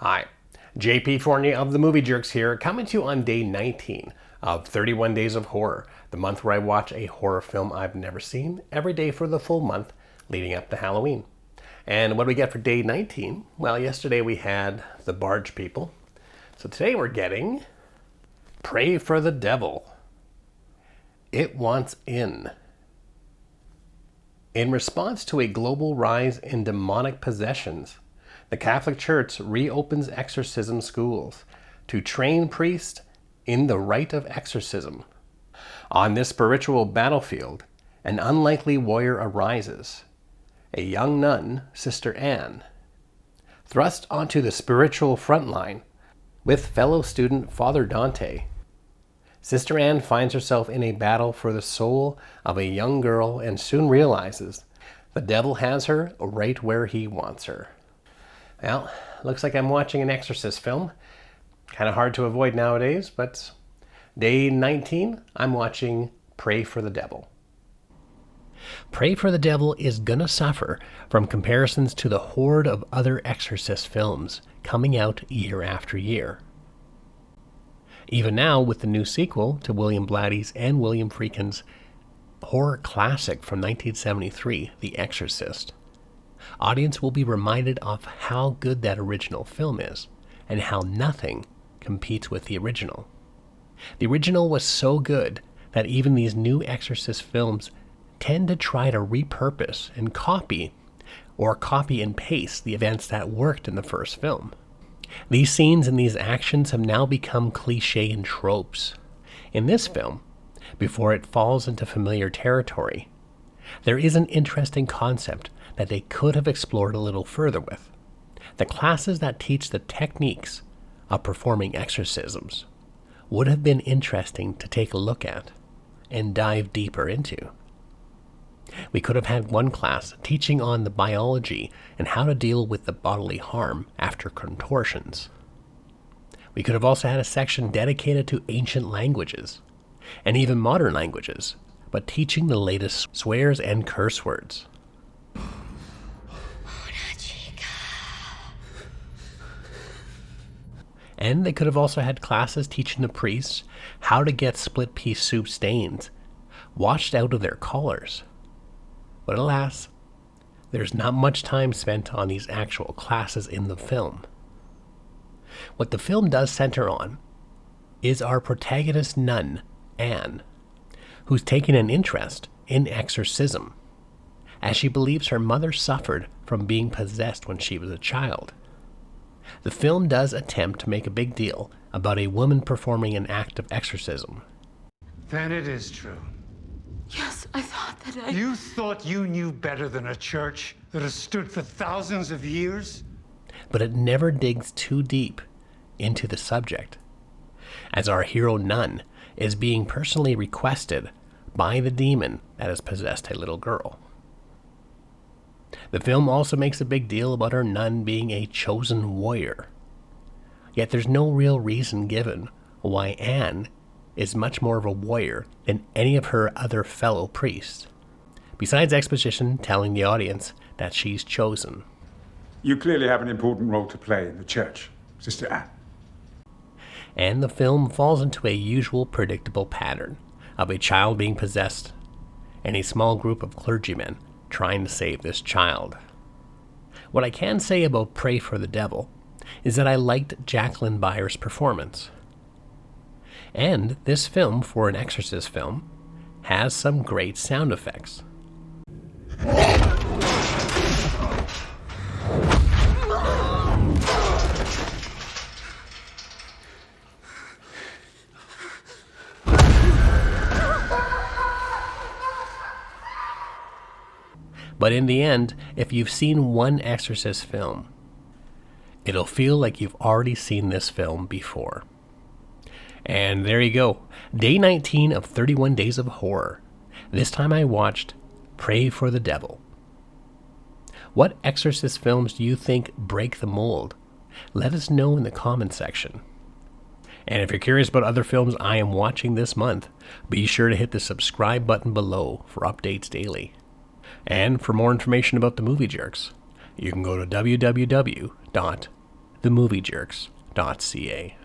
Hi, JP Fournier of the Movie Jerks here, coming to you on day 19 of 31 Days of Horror, the month where I watch a horror film I've never seen every day for the full month leading up to Halloween. And what do we get for day 19? Well, yesterday we had The Barge People. So today we're getting Pray for the Devil. It Wants In. In response to a global rise in demonic possessions, the Catholic Church reopens exorcism schools to train priests in the rite of exorcism. On this spiritual battlefield, an unlikely warrior arises, a young nun, Sister Anne. Thrust onto the spiritual front line with fellow student Father Dante, Sister Anne finds herself in a battle for the soul of a young girl and soon realizes the devil has her right where he wants her. Well, looks like I'm watching an Exorcist film. Kind of hard to avoid nowadays, but day 19, I'm watching Pray for the Devil. Pray for the Devil is gonna suffer from comparisons to the horde of other Exorcist films coming out year after year. Even now, with the new sequel to William Blatty's and William Friedkin's horror classic from 1973, The Exorcist, audience will be reminded of how good that original film is, and how nothing competes with the original. The original was so good that even these new Exorcist films tend to try to repurpose and copy and paste the events that worked in the first film. These scenes and these actions have now become cliché and tropes. In this film, before it falls into familiar territory, there is an interesting concept that they could have explored a little further with. The classes that teach the techniques of performing exorcisms would have been interesting to take a look at and dive deeper into. We could have had one class teaching on the biology and how to deal with the bodily harm after contortions. We could have also had a section dedicated to ancient languages, and even modern languages, but teaching the latest swears and curse words. And they could have also had classes teaching the priests how to get split pea soup stains washed out of their collars. But alas, there's not much time spent on these actual classes in the film. What the film does center on is our protagonist nun, Anne, who's taken an interest in exorcism, as she believes her mother suffered from being possessed when she was a child. The film does attempt to make a big deal about a woman performing an act of exorcism. Then it is true. Yes, I thought that You thought you knew better than a church that has stood for thousands of years? But it never digs too deep into the subject, as our hero nun is being personally requested by the demon that has possessed a little girl. The film also makes a big deal about our nun being a chosen warrior. Yet there's no real reason given why Anne is much more of a warrior than any of her other fellow priests, besides exposition telling the audience that she's chosen. You clearly have an important role to play in the church, Sister Anne. And the film falls into a usual predictable pattern of a child being possessed and a small group of clergymen trying to save this child. What I can say about Pray for the Devil is that I liked Jacqueline Byer's performance. And this film, for an Exorcist film, has some great sound effects. But in the end, if you've seen one Exorcist film, it'll feel like you've already seen this film before. And there you go, day 19 of 31 Days of Horror. This time I watched Pray for the Devil. What Exorcist films do you think break the mold? Let us know in the comment section. And if you're curious about other films I am watching this month, be sure to hit the subscribe button below for updates daily. And for more information about the Movie Jerks, you can go to www themoviejerks.ca.